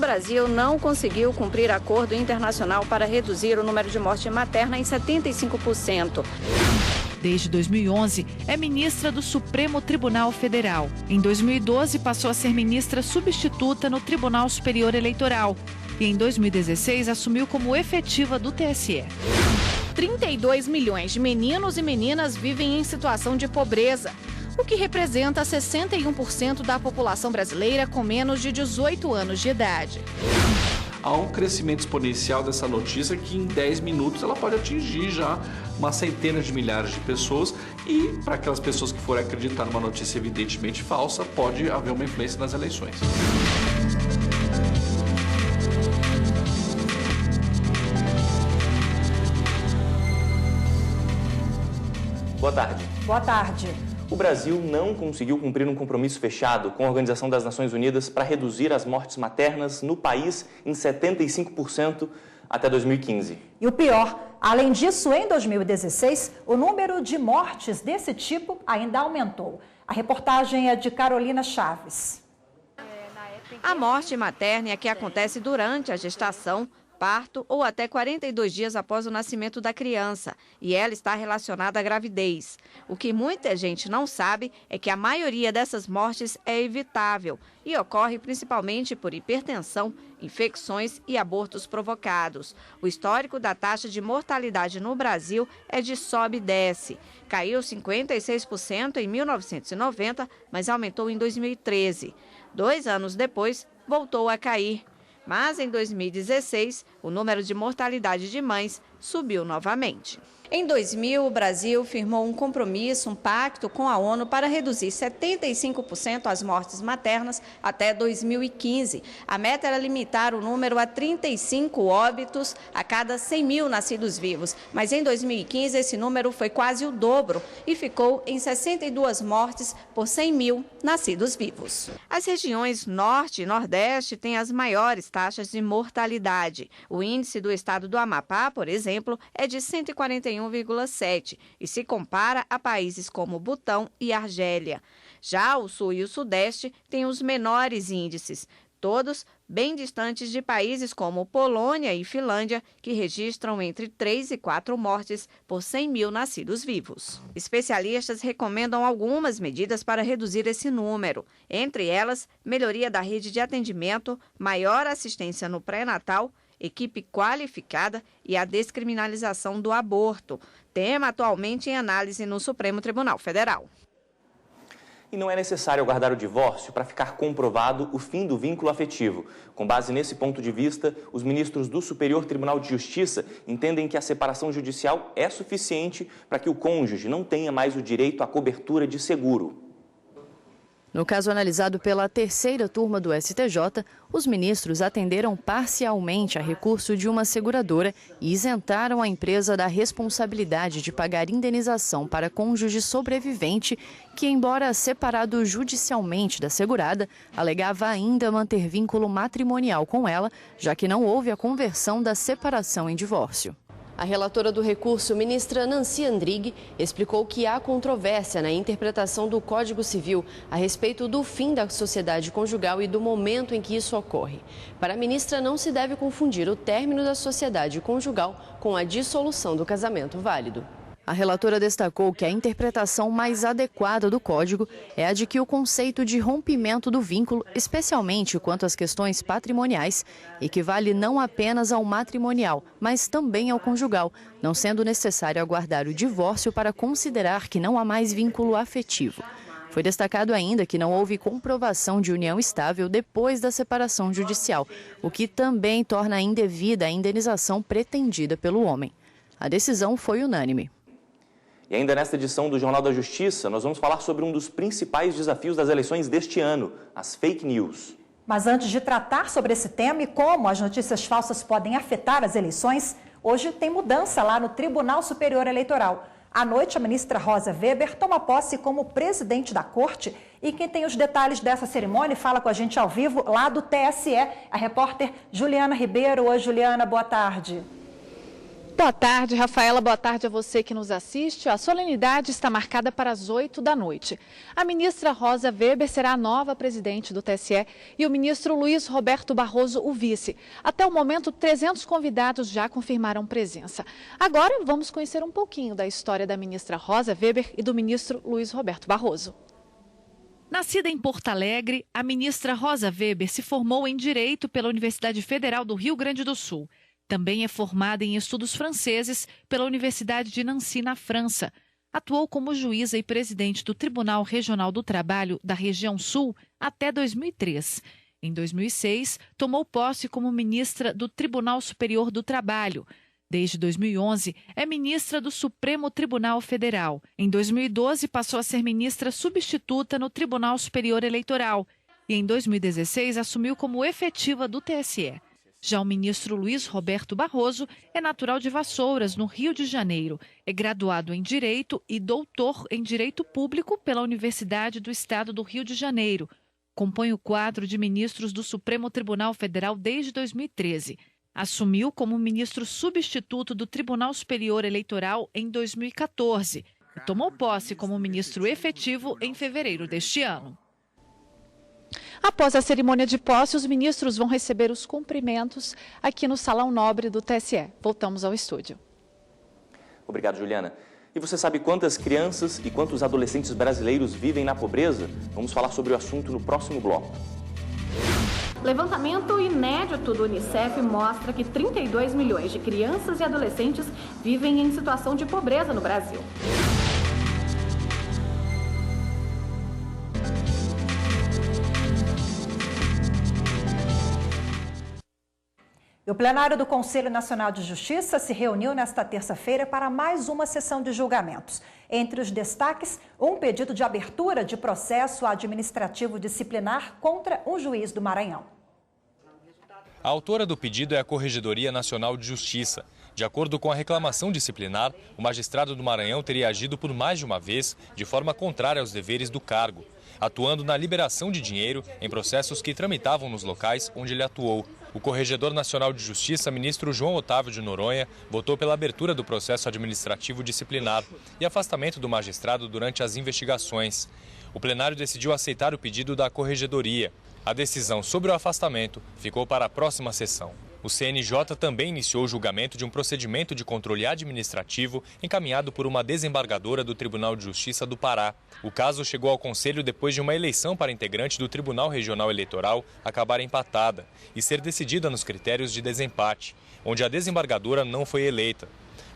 Brasil não conseguiu cumprir acordo internacional para reduzir o número de morte materna em 75%. Desde 2011, é ministra do Supremo Tribunal Federal. Em 2012, passou a ser ministra substituta no Tribunal Superior Eleitoral. E em 2016, assumiu como efetiva do TSE. 32 milhões de meninos e meninas vivem em situação de pobreza, o que representa 61% da população brasileira com menos de 18 anos de idade. Há um crescimento exponencial dessa notícia que em 10 minutos ela pode atingir já uma centena de milhares de pessoas e para aquelas pessoas que forem acreditar numa notícia evidentemente falsa, pode haver uma influência nas eleições. Boa tarde. Boa tarde. O Brasil não conseguiu cumprir um compromisso fechado com a Organização das Nações Unidas para reduzir as mortes maternas no país em 75% até 2015. E o pior, além disso, em 2016, o número de mortes desse tipo ainda aumentou. A reportagem é de Carolina Chaves. A morte materna é a que acontece durante a gestação, parto ou até 42 dias após o nascimento da criança, e ela está relacionada à gravidez. O que muita gente não sabe é que a maioria dessas mortes é evitável e ocorre principalmente por hipertensão, infecções e abortos provocados. O histórico da taxa de mortalidade no Brasil é de sobe e desce. Caiu 56% em 1990, mas aumentou em 2013. 2 anos depois, voltou a cair. Mas em 2016, o número de mortalidade de mães subiu novamente. Em 2000, o Brasil firmou um compromisso, um pacto com a ONU para reduzir 75% as mortes maternas até 2015. A meta era limitar o número a 35 óbitos a cada 100 mil nascidos vivos. Mas em 2015, esse número foi quase o dobro e ficou em 62 mortes por 100 mil nascidos vivos. As regiões Norte e Nordeste têm as maiores taxas de mortalidade. O índice do estado do Amapá, por exemplo, é de 141,7 e se compara a países como Butão e Argélia. Já o Sul e o Sudeste têm os menores índices, todos bem distantes de países como Polônia e Finlândia, que registram entre 3 e 4 mortes por 100 mil nascidos vivos. Especialistas recomendam algumas medidas para reduzir esse número. Entre elas, melhoria da rede de atendimento, maior assistência no pré-natal, equipe qualificada e a descriminalização do aborto, tema atualmente em análise no Supremo Tribunal Federal. E não é necessário aguardar o divórcio para ficar comprovado o fim do vínculo afetivo. Com base nesse ponto de vista, os ministros do Superior Tribunal de Justiça entendem que a separação judicial é suficiente para que o cônjuge não tenha mais o direito à cobertura de seguro. No caso analisado pela terceira turma do STJ, os ministros atenderam parcialmente a recurso de uma seguradora e isentaram a empresa da responsabilidade de pagar indenização para cônjuge sobrevivente que, embora separado judicialmente da segurada, alegava ainda manter vínculo matrimonial com ela, já que não houve a conversão da separação em divórcio. A relatora do recurso, ministra Nancy Andrighi, explicou que há controvérsia na interpretação do Código Civil a respeito do fim da sociedade conjugal e do momento em que isso ocorre. Para a ministra, não se deve confundir o término da sociedade conjugal com a dissolução do casamento válido. A relatora destacou que a interpretação mais adequada do Código é a de que o conceito de rompimento do vínculo, especialmente quanto às questões patrimoniais, equivale não apenas ao matrimonial, mas também ao conjugal, não sendo necessário aguardar o divórcio para considerar que não há mais vínculo afetivo. Foi destacado ainda que não houve comprovação de união estável depois da separação judicial, o que também torna indevida a indenização pretendida pelo homem. A decisão foi unânime. E ainda nesta edição do Jornal da Justiça, nós vamos falar sobre um dos principais desafios das eleições deste ano, as fake news. Mas antes de tratar sobre esse tema e como as notícias falsas podem afetar as eleições, hoje tem mudança lá no Tribunal Superior Eleitoral. À noite, a ministra Rosa Weber toma posse como presidente da corte e quem tem os detalhes dessa cerimônia fala com a gente ao vivo lá do TSE, a repórter Juliana Ribeiro. Oi, Juliana, boa tarde. Boa tarde, Rafaela. Boa tarde a você que nos assiste. A solenidade está marcada para as 8 da noite. A ministra Rosa Weber será a nova presidente do TSE e o ministro Luiz Roberto Barroso o vice. Até o momento, 300 convidados já confirmaram presença. Agora, vamos conhecer um pouquinho da história da ministra Rosa Weber e do ministro Luiz Roberto Barroso. Nascida em Porto Alegre, a ministra Rosa Weber se formou em Direito pela Universidade Federal do Rio Grande do Sul. Também é formada em estudos franceses pela Universidade de Nancy, na França. Atuou como juíza e presidente do Tribunal Regional do Trabalho da Região Sul até 2003. Em 2006, tomou posse como ministra do Tribunal Superior do Trabalho. Desde 2011, é ministra do Supremo Tribunal Federal. Em 2012, passou a ser ministra substituta no Tribunal Superior Eleitoral. E em 2016, assumiu como efetiva do TSE. Já o ministro Luiz Roberto Barroso é natural de Vassouras, no Rio de Janeiro. É graduado em Direito e doutor em Direito Público pela Universidade do Estado do Rio de Janeiro. Compõe o quadro de ministros do Supremo Tribunal Federal desde 2013. Assumiu como ministro substituto do Tribunal Superior Eleitoral em 2014. E tomou posse como ministro efetivo em fevereiro deste ano. Após a cerimônia de posse, os ministros vão receber os cumprimentos aqui no Salão Nobre do TSE. Voltamos ao estúdio. Obrigado, Juliana. E você sabe quantas crianças e quantos adolescentes brasileiros vivem na pobreza? Vamos falar sobre o assunto no próximo bloco. Levantamento inédito do Unicef mostra que 32 milhões de crianças e adolescentes vivem em situação de pobreza no Brasil. E o plenário do Conselho Nacional de Justiça se reuniu nesta terça-feira para mais uma sessão de julgamentos. Entre os destaques, um pedido de abertura de processo administrativo disciplinar contra um juiz do Maranhão. A autora do pedido é a Corregedoria Nacional de Justiça. De acordo com a reclamação disciplinar, o magistrado do Maranhão teria agido por mais de uma vez de forma contrária aos deveres do cargo, atuando na liberação de dinheiro em processos que tramitavam nos locais onde ele atuou. O Corregedor Nacional de Justiça, ministro João Otávio de Noronha, votou pela abertura do processo administrativo disciplinar e afastamento do magistrado durante as investigações. O plenário decidiu aceitar o pedido da Corregedoria. A decisão sobre o afastamento ficou para a próxima sessão. O CNJ também iniciou o julgamento de um procedimento de controle administrativo encaminhado por uma desembargadora do Tribunal de Justiça do Pará. O caso chegou ao Conselho depois de uma eleição para integrante do Tribunal Regional Eleitoral acabar empatada e ser decidida nos critérios de desempate, onde a desembargadora não foi eleita.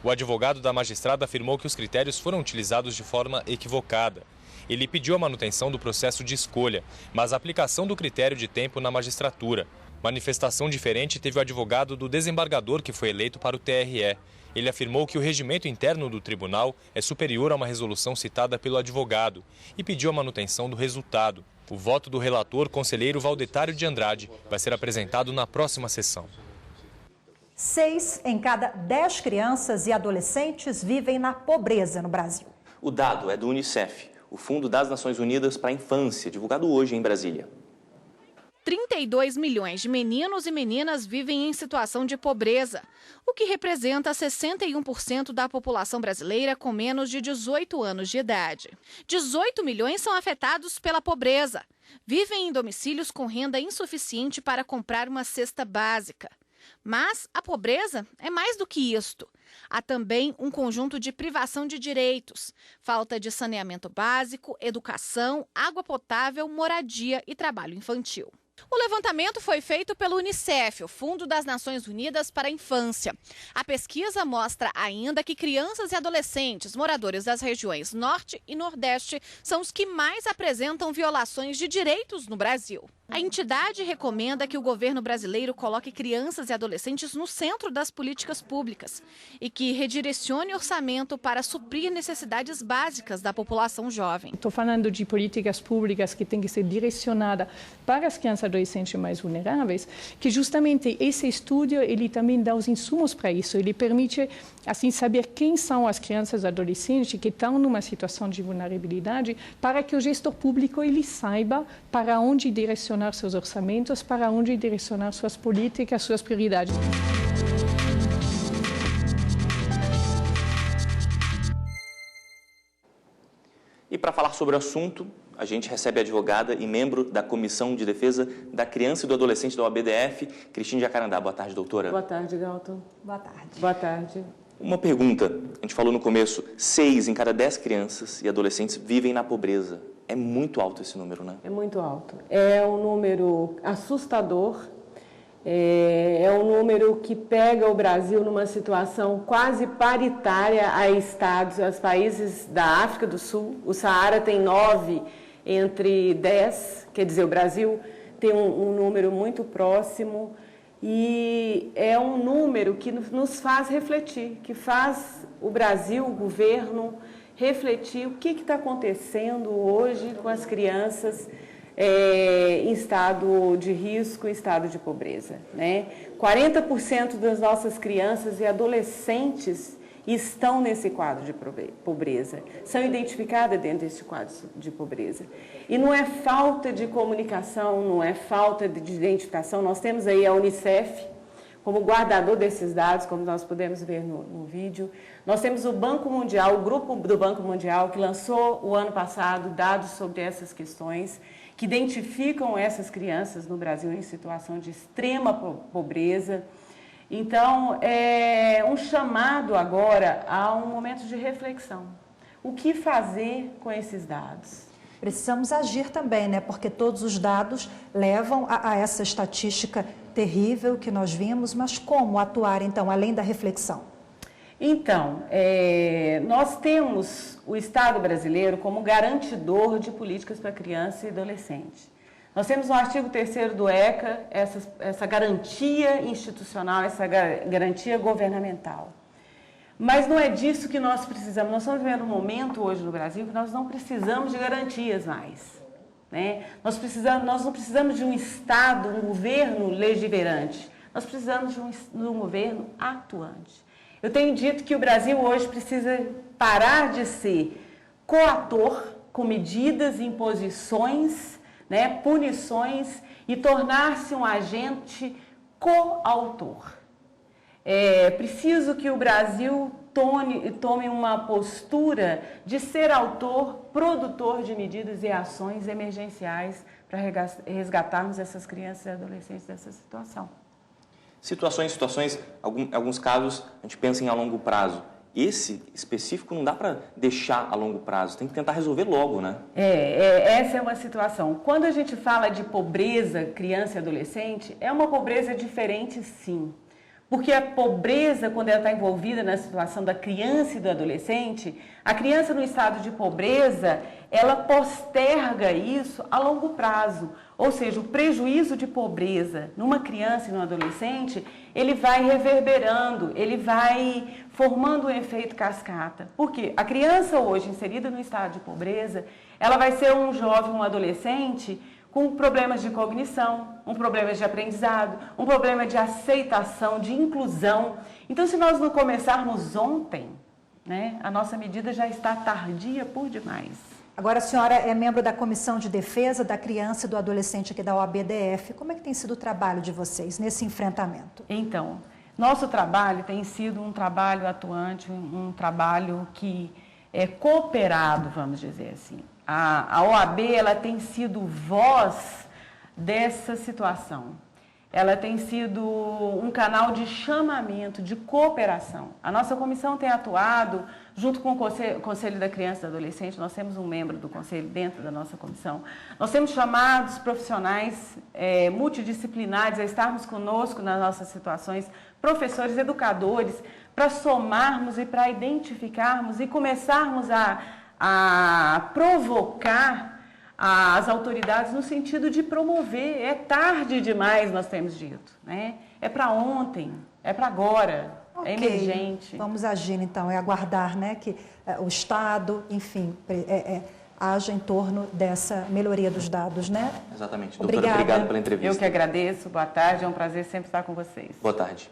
O advogado da magistrada afirmou que os critérios foram utilizados de forma equivocada. Ele pediu a manutenção do processo de escolha, mas a aplicação do critério de tempo na magistratura. Manifestação diferente teve o advogado do desembargador que foi eleito para o TRE. Ele afirmou que o regimento interno do tribunal é superior a uma resolução citada pelo advogado e pediu a manutenção do resultado. O voto do relator, conselheiro Valdetário de Andrade, vai ser apresentado na próxima sessão. 6 em cada 10 crianças e adolescentes vivem na pobreza no Brasil. O dado é do Unicef, o Fundo das Nações Unidas para a Infância, divulgado hoje em Brasília. 32 milhões de meninos e meninas vivem em situação de pobreza, o que representa 61% da população brasileira com menos de 18 anos de idade. 18 milhões são afetados pela pobreza. Vivem em domicílios com renda insuficiente para comprar uma cesta básica. Mas a pobreza é mais do que isto. Há também um conjunto de privação de direitos, falta de saneamento básico, educação, água potável, moradia e trabalho infantil. O levantamento foi feito pelo Unicef, o Fundo das Nações Unidas para a Infância. A pesquisa mostra ainda que crianças e adolescentes moradores das regiões Norte e Nordeste são os que mais apresentam violações de direitos no Brasil. A entidade recomenda que o governo brasileiro coloque crianças e adolescentes no centro das políticas públicas e que redirecione orçamento para suprir necessidades básicas da população jovem. Estou falando de políticas públicas que têm que ser direcionadas para as crianças e adolescentes mais vulneráveis, que justamente esse estudo ele também dá os insumos para isso. Ele permite assim saber quem são as crianças e adolescentes que estão numa situação de vulnerabilidade, para que o gestor público ele saiba para onde direcionar seus orçamentos, para onde direcionar suas políticas, suas prioridades. E para falar sobre o assunto, a gente recebe a advogada e membro da Comissão de Defesa da Criança e do Adolescente da OAB-DF, Cristine Jacarandá. Boa tarde, doutora. Boa tarde, Galton. Boa tarde. Boa tarde. Uma pergunta. A gente falou no começo, 6 em cada 10 crianças e adolescentes vivem na pobreza. É muito alto esse número, né? É muito alto. É um número assustador. É um número que pega o Brasil numa situação quase paritária a estados, aos países da África do Sul. O Saara tem 9 entre 10, quer dizer, o Brasil tem um número muito próximo e é um número que nos faz refletir, que faz o Brasil, o governo, refletir o que está acontecendo hoje com as crianças em estado de risco, em estado de pobreza, né? 40% das nossas crianças e adolescentes estão nesse quadro de pobreza, são identificadas dentro desse quadro de pobreza. E não é falta de comunicação, não é falta de identificação. Nós temos aí a Unicef como guardador desses dados, como nós podemos ver no vídeo. Nós temos o Banco Mundial, o grupo do Banco Mundial, que lançou o ano passado dados sobre essas questões, que identificam essas crianças no Brasil em situação de extrema pobreza. Então, é um chamado agora a um momento de reflexão. O que fazer com esses dados? Precisamos agir também, né? Porque todos os dados levam a essa estatística terrível que nós vimos, mas como atuar, então, além da reflexão? Então, nós temos o Estado brasileiro como garantidor de políticas para criança e adolescente. Nós temos no artigo 3º do ECA essa garantia institucional, essa garantia governamental. Mas não é disso que nós precisamos. Nós estamos vivendo um momento hoje no Brasil que nós não precisamos de garantias mais, né? Nós não precisamos de um Estado, um governo legiferante. Nós precisamos de um governo atuante. Eu tenho dito que o Brasil hoje precisa parar de ser coator com medidas e imposições, né, punições, e tornar-se um agente coautor. É preciso que o Brasil tome uma postura de ser autor, produtor de medidas e ações emergenciais para resgatarmos essas crianças e adolescentes dessa situação. Situações, alguns casos a gente pensa em a longo prazo. Esse específico não dá para deixar a longo prazo, tem que tentar resolver logo, né? Essa é uma situação. Quando a gente fala de pobreza, criança e adolescente, é uma pobreza diferente, sim. Porque a pobreza, quando ela está envolvida na situação da criança e do adolescente, a criança no estado de pobreza, ela posterga isso a longo prazo. Ou seja, o prejuízo de pobreza numa criança e num adolescente, ele vai reverberando, ele vai formando um efeito cascata. Por quê? A criança hoje inserida no estado de pobreza, ela vai ser um jovem, um adolescente com problemas de cognição, um problema de aprendizado, um problema de aceitação, de inclusão. Então, se nós não começarmos ontem, né, a nossa medida já está tardia por demais. Agora, a senhora é membro da Comissão de Defesa da Criança e do Adolescente aqui da OAB-DF. Como é que tem sido o trabalho de vocês nesse enfrentamento? Então, nosso trabalho tem sido um trabalho atuante, um trabalho que é cooperado, vamos dizer assim. A OAB, ela tem sido voz dessa situação. Ela tem sido um canal de chamamento, de cooperação. A nossa comissão tem atuado junto com o Conselho da Criança e do Adolescente. Nós temos um membro do Conselho dentro da nossa comissão. Nós temos chamados profissionais multidisciplinares a estarmos conosco nas nossas situações, professores, educadores, para somarmos e para identificarmos e começarmos a provocar as autoridades no sentido de promover. É tarde demais, nós temos dito, né? É para ontem, é para agora, é emergente. Vamos agir então, é aguardar, né, que o Estado, enfim, haja em torno dessa melhoria dos dados, né? Exatamente. Doutora, obrigado pela entrevista. Eu que agradeço, boa tarde, é um prazer sempre estar com vocês. Boa tarde.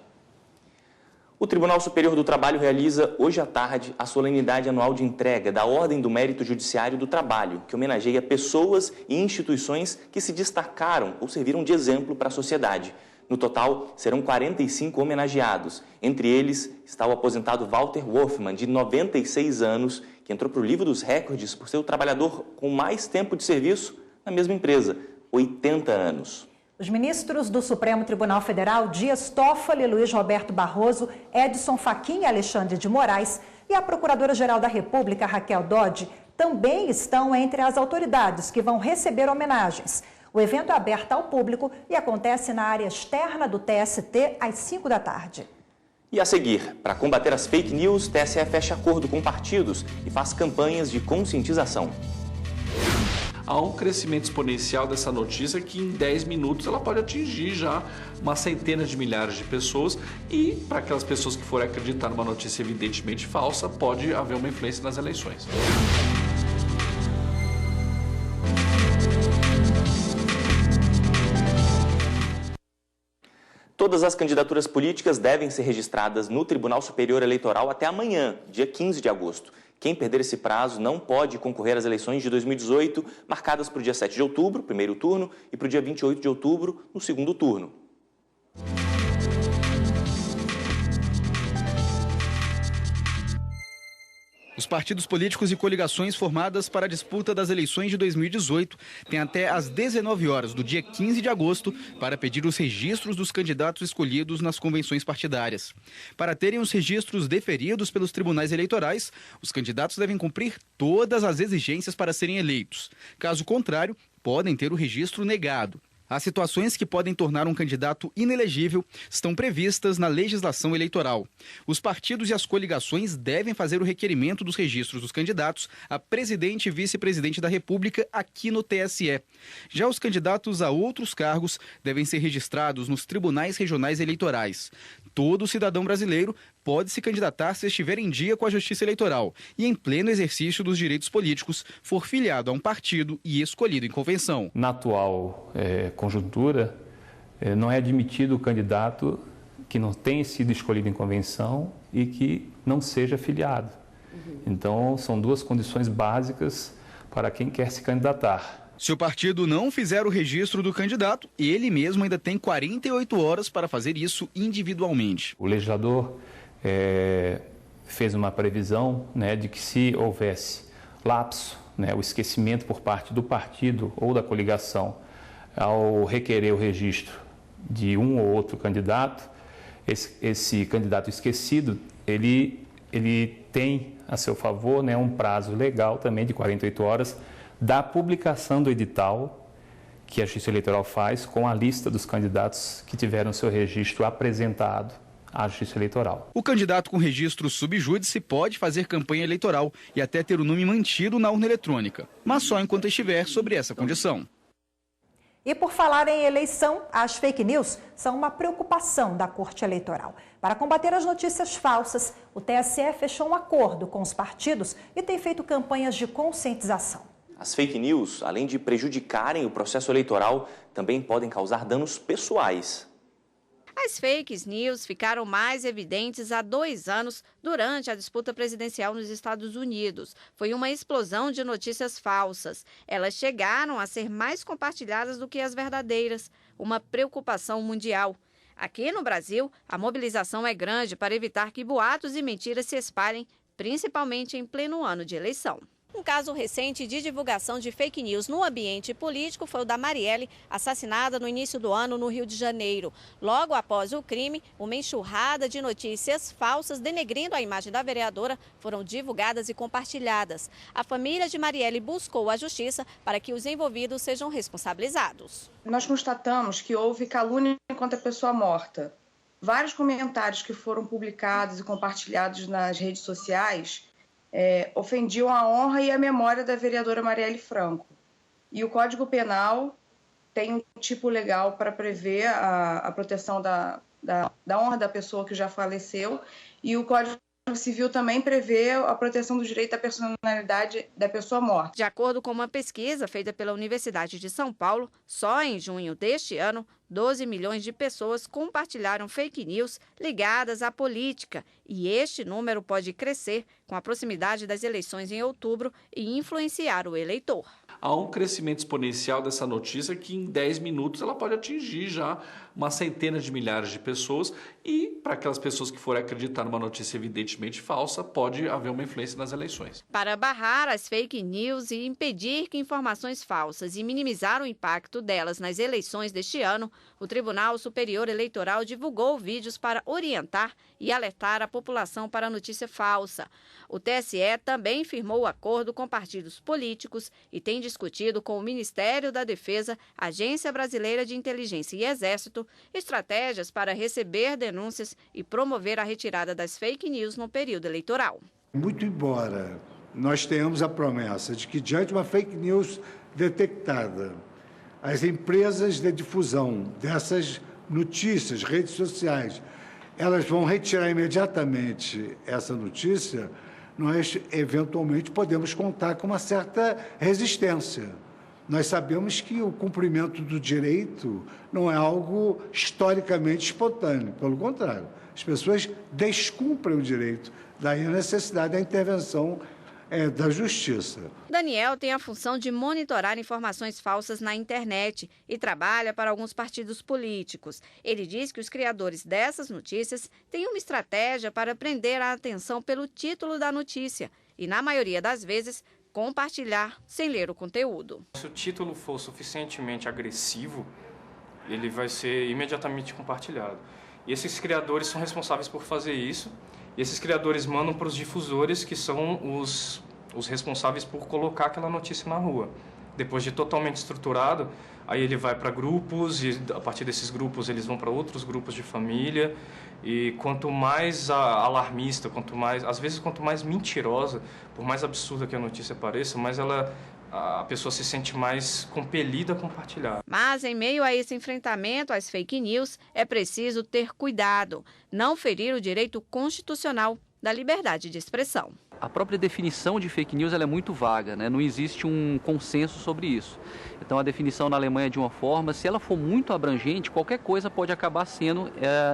O Tribunal Superior do Trabalho realiza hoje à tarde a solenidade anual de entrega da Ordem do Mérito Judiciário do Trabalho, que homenageia pessoas e instituições que se destacaram ou serviram de exemplo para a sociedade. No total, serão 45 homenageados. Entre eles está o aposentado Walter Wolfmann, de 96 anos, que entrou para o livro dos recordes por ser o trabalhador com mais tempo de serviço na mesma empresa, 80 anos. Os ministros do Supremo Tribunal Federal, Dias Toffoli, Luiz Roberto Barroso, Edson Fachin e Alexandre de Moraes, e a Procuradora-Geral da República, Raquel Dodge, também estão entre as autoridades que vão receber homenagens. O evento é aberto ao público e acontece na área externa do TST às 5 da tarde. E a seguir, para combater as fake news, o TSE fecha acordo com partidos e faz campanhas de conscientização. Há um crescimento exponencial dessa notícia que em 10 minutos ela pode atingir já uma centena de milhares de pessoas e para aquelas pessoas que forem acreditar numa notícia evidentemente falsa, pode haver uma influência nas eleições. Todas as candidaturas políticas devem ser registradas no Tribunal Superior Eleitoral até amanhã, dia 15 de agosto. Quem perder esse prazo não pode concorrer às eleições de 2018, marcadas para o dia 7 de outubro, primeiro turno, e para o dia 28 de outubro, no segundo turno. Os partidos políticos e coligações formadas para a disputa das eleições de 2018 têm até às 19 horas do dia 15 de agosto para pedir os registros dos candidatos escolhidos nas convenções partidárias. Para terem os registros deferidos pelos tribunais eleitorais, os candidatos devem cumprir todas as exigências para serem eleitos. Caso contrário, podem ter o registro negado. As situações que podem tornar um candidato inelegível estão previstas na legislação eleitoral. Os partidos e as coligações devem fazer o requerimento dos registros dos candidatos a presidente e vice-presidente da República aqui no TSE. Já os candidatos a outros cargos devem ser registrados nos tribunais regionais eleitorais. Todo cidadão brasileiro pode se candidatar se estiver em dia com a Justiça Eleitoral e em pleno exercício dos direitos políticos, for filiado a um partido e escolhido em convenção. Na atual conjuntura, não é admitido o candidato que não tenha sido escolhido em convenção e que não seja filiado. Então, são duas condições básicas para quem quer se candidatar. Se o partido não fizer o registro do candidato, ele mesmo ainda tem 48 horas para fazer isso individualmente. O legislador fez uma previsão, de que se houvesse lapso, o esquecimento por parte do partido ou da coligação ao requerer o registro de um ou outro candidato, esse candidato esquecido, ele tem a seu favor um prazo legal também de 48 horas da publicação do edital que a Justiça Eleitoral faz com a lista dos candidatos que tiveram seu registro apresentado à Justiça Eleitoral. O candidato com registro subjúdice pode fazer campanha eleitoral e até ter o nome mantido na urna eletrônica, mas só enquanto estiver sobre essa condição. E por falar em eleição, as fake news são uma preocupação da Corte Eleitoral. Para combater as notícias falsas, o TSE fechou um acordo com os partidos e tem feito campanhas de conscientização. As fake news, além de prejudicarem o processo eleitoral, também podem causar danos pessoais. As fake news ficaram mais evidentes há 2 anos durante a disputa presidencial nos Estados Unidos. Foi uma explosão de notícias falsas. Elas chegaram a ser mais compartilhadas do que as verdadeiras, uma preocupação mundial. Aqui no Brasil, a mobilização é grande para evitar que boatos e mentiras se espalhem, principalmente em pleno ano de eleição. Um caso recente de divulgação de fake news no ambiente político foi o da Marielle, assassinada no início do ano no Rio de Janeiro. Logo após o crime, uma enxurrada de notícias falsas denegrindo a imagem da vereadora foram divulgadas e compartilhadas. A família de Marielle buscou a justiça para que os envolvidos sejam responsabilizados. Nós constatamos que houve calúnia contra a pessoa morta. Vários comentários que foram publicados e compartilhados nas redes sociais ofendiam a honra e a memória da vereadora Marielle Franco. E o Código Penal tem um tipo legal para prever a proteção da honra da pessoa que já faleceu, e o Código Civil também prevê a proteção do direito à personalidade da pessoa morta. De acordo com uma pesquisa feita pela Universidade de São Paulo, só em junho deste ano, 12 milhões de pessoas compartilharam fake news ligadas à política, e este número pode crescer com a proximidade das eleições em outubro e influenciar o eleitor. Há um crescimento exponencial dessa notícia que em 10 minutos ela pode atingir já uma centena de milhares de pessoas e, para aquelas pessoas que forem acreditar numa notícia evidentemente falsa, pode haver uma influência nas eleições. Para barrar as fake news e impedir que informações falsas e minimizar o impacto delas nas eleições deste ano, o Tribunal Superior Eleitoral divulgou vídeos para orientar e alertar a população para a notícia falsa. O TSE também firmou o acordo com partidos políticos e tem discutido com o Ministério da Defesa, Agência Brasileira de Inteligência e Exército estratégias para receber denúncias e promover a retirada das fake news no período eleitoral. Muito embora nós tenhamos a promessa de que, diante de uma fake news detectada, as empresas de difusão dessas notícias, redes sociais, elas vão retirar imediatamente essa notícia, nós eventualmente podemos contar com uma certa resistência. Nós sabemos que o cumprimento do direito não é algo historicamente espontâneo, pelo contrário, as pessoas descumprem o direito, daí a necessidade da intervenção da Justiça. Daniel tem a função de monitorar informações falsas na internet e trabalha para alguns partidos políticos. Ele diz que os criadores dessas notícias têm uma estratégia para prender a atenção pelo título da notícia e, na maioria das vezes, compartilhar sem ler o conteúdo. Se o título for suficientemente agressivo, ele vai ser imediatamente compartilhado. E esses criadores são responsáveis por fazer isso. E esses criadores mandam para os difusores, que são os responsáveis por colocar aquela notícia na rua. Depois de totalmente estruturado, aí ele vai para grupos e a partir desses grupos eles vão para outros grupos de família. E quanto mais alarmista, às vezes quanto mais mentirosa, por mais absurda que a notícia pareça, mais a pessoa se sente mais compelida a compartilhar. Mas, em meio a esse enfrentamento às fake news, é preciso ter cuidado, não ferir o direito constitucional da liberdade de expressão. A própria definição de fake news ela é muito vaga, né? Não existe um consenso sobre isso. Então a definição na Alemanha é de uma forma, se ela for muito abrangente, qualquer coisa pode acabar sendo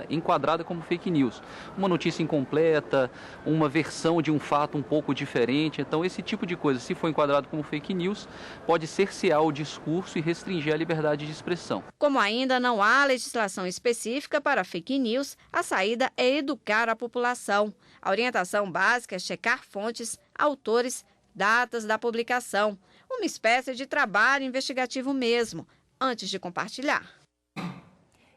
enquadrada como fake news. Uma notícia incompleta, uma versão de um fato um pouco diferente. Então esse tipo de coisa, se for enquadrado como fake news, pode cercear o discurso e restringir a liberdade de expressão. Como ainda não há legislação específica para fake news, a saída é educar a população. A orientação básica é checar fontes, autores, datas da publicação. Uma espécie de trabalho investigativo mesmo, antes de compartilhar.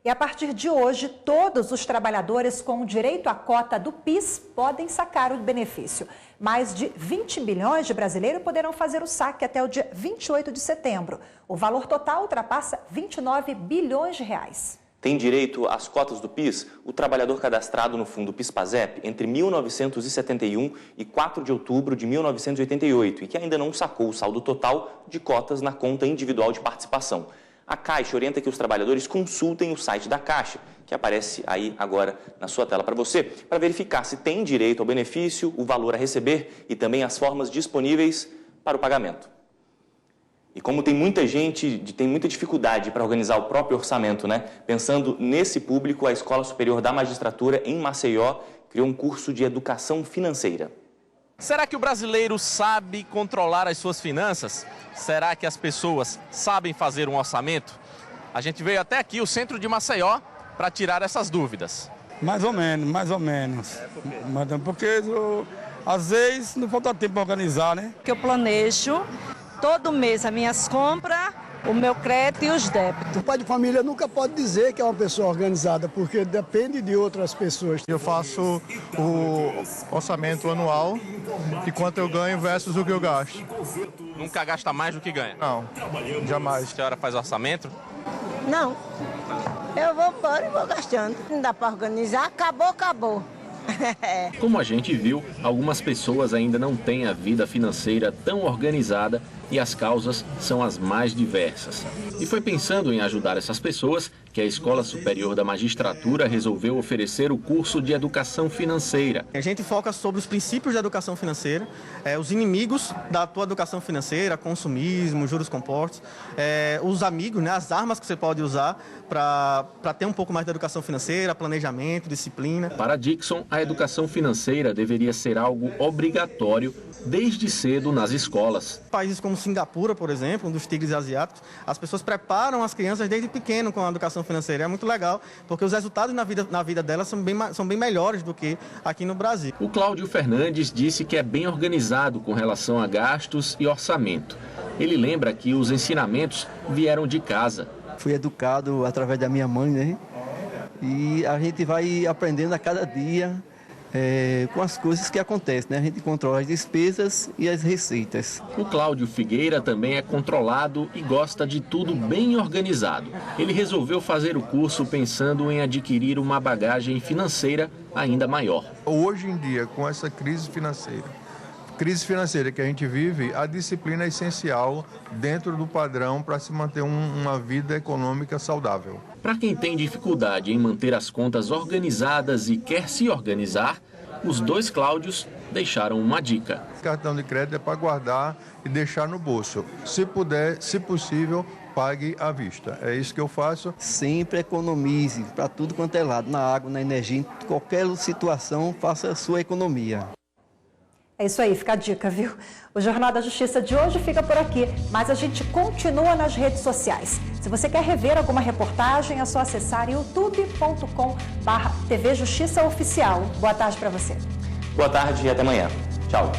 E a partir de hoje, todos os trabalhadores com direito à cota do PIS podem sacar o benefício. Mais de 20 milhões de brasileiros poderão fazer o saque até o dia 28 de setembro. O valor total ultrapassa 29 bilhões de reais. Tem direito às cotas do PIS o trabalhador cadastrado no fundo PIS/PASEP entre 1971 e 4 de outubro de 1988 e que ainda não sacou o saldo total de cotas na conta individual de participação. A Caixa orienta que os trabalhadores consultem o site da Caixa, que aparece aí agora na sua tela para você, para verificar se tem direito ao benefício, o valor a receber e também as formas disponíveis para o pagamento. E como tem muita dificuldade para organizar o próprio orçamento, né? Pensando nesse público, a Escola Superior da Magistratura, em Maceió, criou um curso de educação financeira. Será que o brasileiro sabe controlar as suas finanças? Será que as pessoas sabem fazer um orçamento? A gente veio até aqui, o centro de Maceió, para tirar essas dúvidas. Mais ou menos, mais ou menos. Porque às vezes não falta tempo para organizar, né? Que eu planejo todo mês as minhas compras, o meu crédito e os débitos. O pai de família nunca pode dizer que é uma pessoa organizada, porque depende de outras pessoas. Eu faço o orçamento anual de quanto eu ganho versus o que eu gasto. Nunca gasta mais do que ganha? Não, jamais. A senhora faz orçamento? Não. Eu vou embora e vou gastando. Não dá para organizar, acabou. Como a gente viu, algumas pessoas ainda não têm a vida financeira tão organizada e as causas são as mais diversas. E foi pensando em ajudar essas pessoas que a Escola Superior da Magistratura resolveu oferecer o curso de educação financeira. A gente foca sobre os princípios da educação financeira, os inimigos da tua educação financeira, consumismo, juros compostos, os amigos, né, as armas que você pode usar para ter um pouco mais da educação financeira, planejamento, disciplina. Para Dixon, a educação financeira deveria ser algo obrigatório desde cedo nas escolas. Países como Singapura, por exemplo, um dos tigres asiáticos, as pessoas preparam as crianças desde pequeno com a educação financeira. É muito legal, porque os resultados na vida delas são bem melhores do que aqui no Brasil. O Cláudio Fernandes disse que é bem organizado com relação a gastos e orçamento. Ele lembra que os ensinamentos vieram de casa. Fui educado através da minha mãe, né? E a gente vai aprendendo a cada dia com as coisas que acontecem, né? A gente controla as despesas e as receitas. O Cláudio Figueira também é controlado e gosta de tudo bem organizado. Ele resolveu fazer o curso pensando em adquirir uma bagagem financeira ainda maior. Hoje em dia, com essa crise financeira que a gente vive, a disciplina é essencial dentro do padrão para se manter uma vida econômica saudável. Para quem tem dificuldade em manter as contas organizadas e quer se organizar, os dois Cláudios deixaram uma dica. Cartão de crédito é para guardar e deixar no bolso. Se puder, se possível, pague à vista. É isso que eu faço. Sempre economize para tudo quanto é lado, na água, na energia, em qualquer situação, faça a sua economia. É isso aí, fica a dica, viu? O Jornal da Justiça de hoje fica por aqui, mas a gente continua nas redes sociais. Se você quer rever alguma reportagem, é só acessar youtube.com/TV Justiça Oficial. Boa tarde para você. Boa tarde e até amanhã. Tchau.